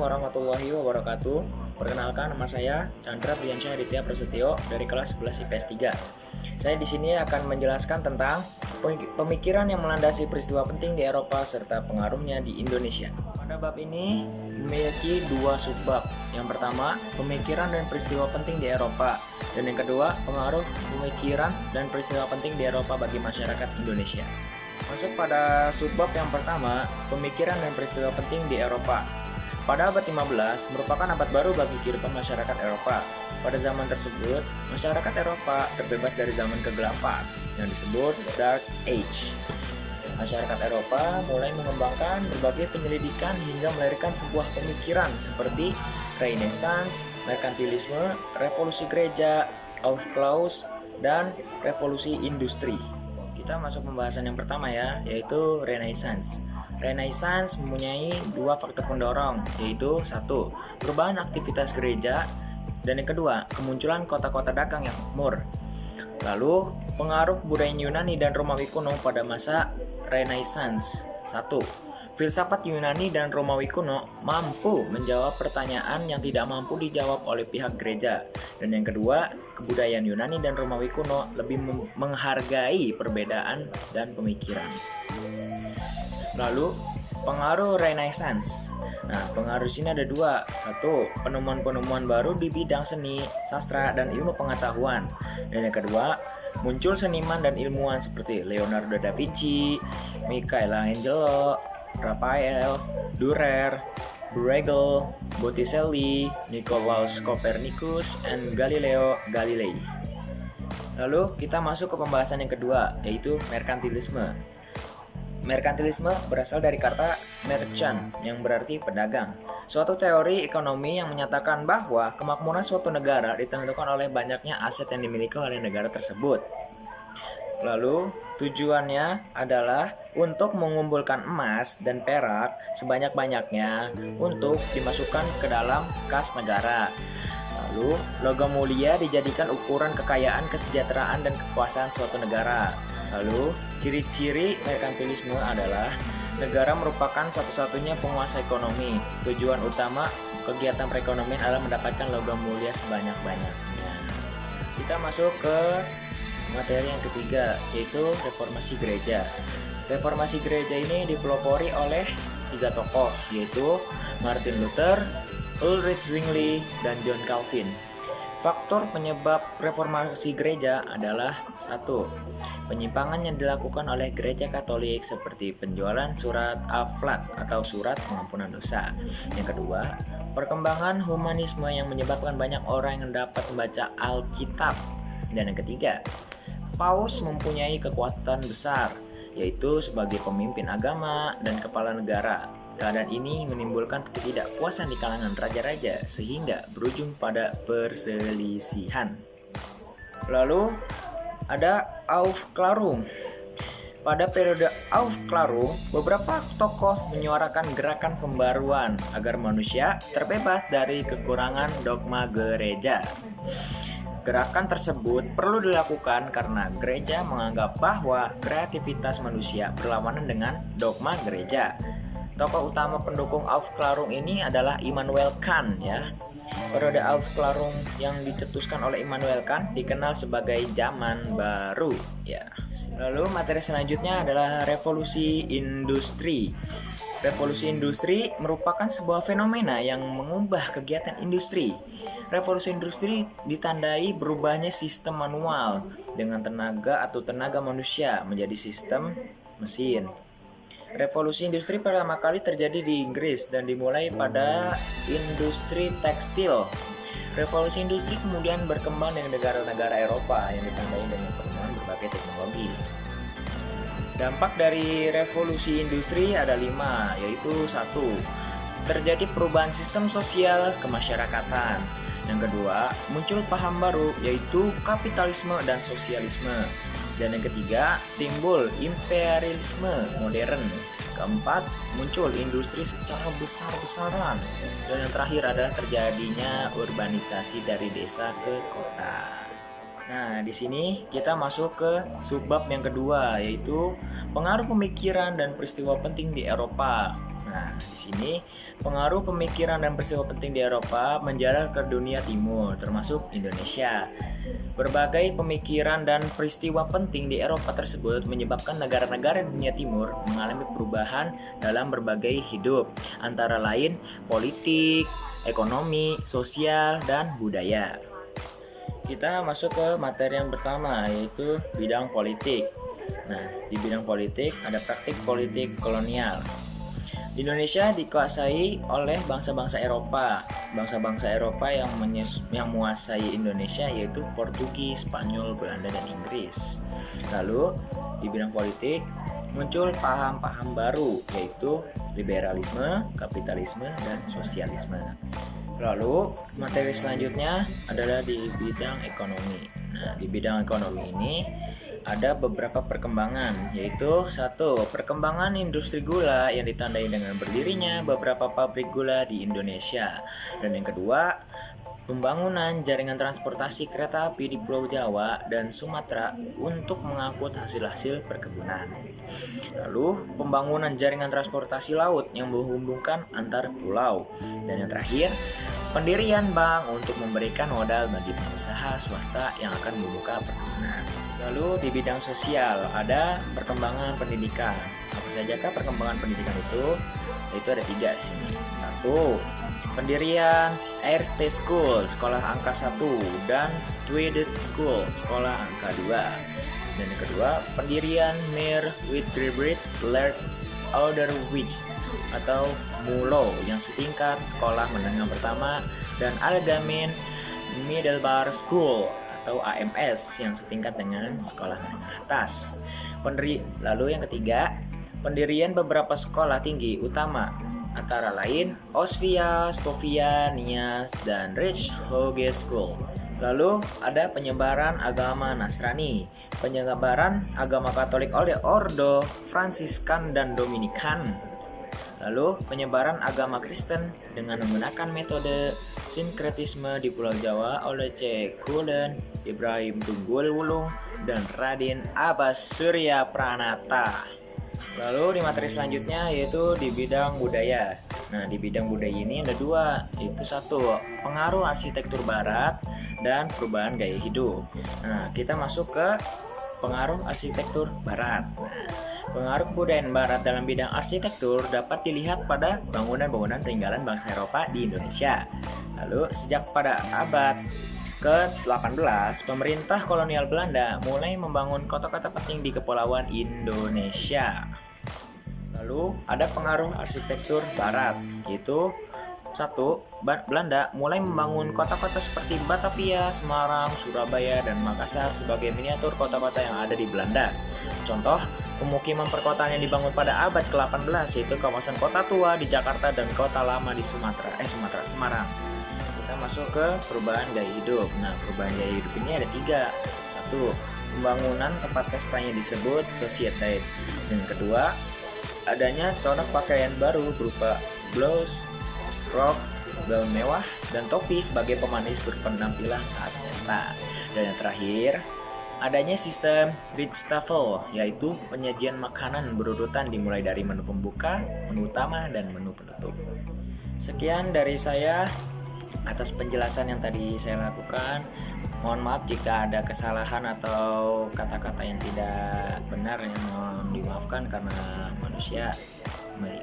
warahmatullahi wabarakatuh. Perkenalkan, nama saya Chandra Priyansyah Aditya Prasetyo dari kelas 11 IPS 3. Saya di sini akan menjelaskan tentang pemikiran yang melandasi peristiwa penting di Eropa serta pengaruhnya di Indonesia. Pada bab ini memiliki dua subbab. Yang pertama, pemikiran dan peristiwa penting di Eropa, dan yang kedua, pengaruh pemikiran dan peristiwa penting di Eropa bagi masyarakat Indonesia. Masuk pada subbab yang pertama, pemikiran dan peristiwa penting di Eropa. Pada abad 15 merupakan abad baru bagi kehidupan masyarakat Eropa. Pada zaman tersebut, masyarakat Eropa terbebas dari zaman kegelapan yang disebut Dark Age. Masyarakat Eropa mulai mengembangkan berbagai penyelidikan hingga melahirkan sebuah pemikiran seperti Renaissance, merkantilisme, revolusi gereja, Aufklärung, dan revolusi industri. Kita masuk pembahasan yang pertama ya, yaitu Renaissance. Renaissance mempunyai dua faktor pendorong, yaitu satu, perubahan aktivitas gereja, dan yang kedua, kemunculan kota-kota dagang yang makmur. Lalu, pengaruh budaya Yunani dan Romawi kuno pada masa Renaissance. Satu, filsafat Yunani dan Romawi kuno mampu menjawab pertanyaan yang tidak mampu dijawab oleh pihak gereja. Dan yang kedua, kebudayaan Yunani dan Romawi kuno lebih menghargai perbedaan dan pemikiran. Lalu, pengaruh Renaissance. Nah, pengaruh sini ada dua. Satu, penemuan-penemuan baru di bidang seni, sastra, dan ilmu pengetahuan. Dan yang kedua, muncul seniman dan ilmuwan seperti Leonardo da Vinci, Michelangelo, Raphael, Dürer, Bruegel, Botticelli, Nicolaus Copernicus, and Galileo Galilei. Lalu kita masuk ke pembahasan yang kedua, yaitu merkantilisme. Merkantilisme berasal dari kata merchant yang berarti pedagang. Suatu teori ekonomi yang menyatakan bahwa kemakmuran suatu negara ditentukan oleh banyaknya aset yang dimiliki oleh negara tersebut. Lalu, tujuannya adalah untuk mengumpulkan emas dan perak sebanyak-banyaknya untuk dimasukkan ke dalam kas negara. Lalu, logam mulia dijadikan ukuran kekayaan, kesejahteraan, dan kekuasaan suatu negara. Lalu, ciri-ciri merkantilisme adalah negara merupakan satu-satunya penguasa ekonomi. Tujuan utama kegiatan perekonomian adalah mendapatkan logam mulia sebanyak-banyaknya. Kita masuk ke materi yang ketiga, yaitu reformasi gereja. Reformasi gereja ini dipelopori oleh tiga tokoh, yaitu Martin Luther, Ulrich Zwingli, dan John Calvin. Faktor penyebab reformasi gereja adalah satu, penyimpangan yang dilakukan oleh gereja Katolik seperti penjualan surat Aflat atau surat pengampunan dosa. Yang kedua, perkembangan humanisme yang menyebabkan banyak orang yang dapat membaca Alkitab. Dan yang ketiga, Paus mempunyai kekuatan besar, yaitu sebagai pemimpin agama dan kepala negara. Keadaan ini menimbulkan ketidakpuasan di kalangan raja-raja sehingga berujung pada perselisihan. Lalu ada Aufklärung. Pada periode Aufklärung, beberapa tokoh menyuarakan gerakan pembaruan agar manusia terbebas dari kekurangan dogma gereja. Gerakan tersebut perlu dilakukan karena gereja menganggap bahwa kreativitas manusia berlawanan dengan dogma gereja. Tokoh utama pendukung Aufklärung ini adalah Immanuel Kant ya. Periode Aufklärung yang dicetuskan oleh Immanuel Kant dikenal sebagai zaman baru ya. Lalu materi selanjutnya adalah revolusi industri. Revolusi industri merupakan sebuah fenomena yang mengubah kegiatan industri. Revolusi industri ditandai berubahnya sistem manual dengan tenaga manusia menjadi sistem mesin. Revolusi industri pertama kali terjadi di Inggris dan dimulai pada industri tekstil. Revolusi industri kemudian berkembang dengan negara-negara Eropa yang ditandai dengan penemuan berbagai teknologi. Dampak dari revolusi industri ada 5, yaitu 1. Terjadi perubahan sistem sosial kemasyarakatan. Yang kedua, muncul paham baru yaitu kapitalisme dan sosialisme. Dan yang ketiga, timbul imperialisme modern. Keempat, muncul industri secara besar-besaran. Dan yang terakhir adalah terjadinya urbanisasi dari desa ke kota. Nah, di sini kita masuk ke subbab yang kedua, yaitu pengaruh pemikiran dan peristiwa penting di Eropa. Nah, Nah, di sini pengaruh pemikiran dan peristiwa penting di Eropa menjalar ke dunia timur, termasuk Indonesia. Berbagai pemikiran dan peristiwa penting di Eropa tersebut menyebabkan negara-negara dunia timur mengalami perubahan dalam berbagai hidup, antara lain politik, ekonomi, sosial, dan budaya. Kita masuk ke materi yang pertama, yaitu bidang politik. Nah, di bidang politik ada praktik politik kolonial. Indonesia dikuasai oleh bangsa-bangsa Eropa. Bangsa-bangsa Eropa yang menguasai Indonesia yaitu Portugis, Spanyol, Belanda, dan Inggris. Lalu di bidang politik muncul paham-paham baru, yaitu liberalisme, kapitalisme, dan sosialisme. Lalu materi selanjutnya adalah di bidang ekonomi. Nah, di bidang ekonomi ini ada beberapa perkembangan, yaitu satu, perkembangan industri gula yang ditandai dengan berdirinya beberapa pabrik gula di Indonesia. Dan yang kedua, pembangunan jaringan transportasi kereta api di Pulau Jawa dan Sumatera untuk mengangkut hasil-hasil perkebunan. Lalu, pembangunan jaringan transportasi laut yang menghubungkan antar pulau. Dan yang terakhir, pendirian bank untuk memberikan modal bagi pengusaha swasta yang akan membuka perkebunan. Lalu di bidang sosial ada perkembangan pendidikan. Apa sajakah perkembangan pendidikan itu? Itu ada 3 di sini. 1. Pendirian Eerste School, sekolah angka 1, dan Tweede School, sekolah angka 2. Dan yang kedua, pendirian Meer Witgebreit Leert Ouderwijs atau MULO yang setingkat sekolah menengah pertama, dan Algemeen Middelbare School atau AMS yang setingkat dengan sekolah menengah atas. Lalu yang ketiga, pendirian beberapa sekolah tinggi utama antara lain Osvia, Stovia, Nias, dan Rich Hoge School. Lalu ada penyebaran agama Nasrani, penyebaran agama Katolik oleh Ordo Fransiskan dan Dominikan. Lalu penyebaran agama Kristen dengan menggunakan metode sinkretisme di Pulau Jawa oleh C. Kulen, Ibrahim Tunggul Wulung, dan Raden Abbas Surya Pranata. Lalu di materi selanjutnya yaitu di bidang budaya. Nah, di bidang budaya ini ada 2, yaitu 1, pengaruh arsitektur barat dan perubahan gaya hidup. Nah, kita masuk ke pengaruh arsitektur barat. Pengaruh kebudayaan barat dalam bidang arsitektur dapat dilihat pada bangunan-bangunan peninggalan bangsa Eropa di Indonesia. Lalu, sejak pada abad ke-18, pemerintah kolonial Belanda mulai membangun kota-kota penting di kepulauan Indonesia. Lalu, ada pengaruh arsitektur barat, yaitu 1. Belanda mulai membangun kota-kota seperti Batavia, Semarang, Surabaya, dan Makassar sebagai miniatur kota-kota yang ada di Belanda. Contoh, pemukiman perkotaan yang dibangun pada abad ke-18 yaitu kawasan Kota Tua di Jakarta dan Kota Lama di Semarang. Kita masuk ke perubahan gaya hidup. Nah, perubahan gaya hidup ini ada 3. 1. Pembangunan tempat pestanya disebut society. Dan kedua, adanya corak pakaian baru berupa blouse, rok, gaun mewah, dan topi sebagai pemanis berpenampilan saat pesta. Dan yang terakhir, adanya sistem Ritstafel, yaitu penyajian makanan berurutan dimulai dari menu pembuka, menu utama, dan menu penutup. Sekian dari saya atas penjelasan yang tadi saya lakukan. Mohon maaf jika ada kesalahan atau kata-kata yang tidak benar, yang mohon dimaafkan karena manusia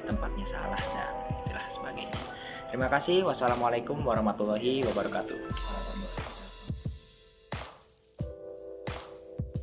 tempatnya salah dan itulah sebagainya. Terima kasih. Wassalamualaikum warahmatullahi wabarakatuh.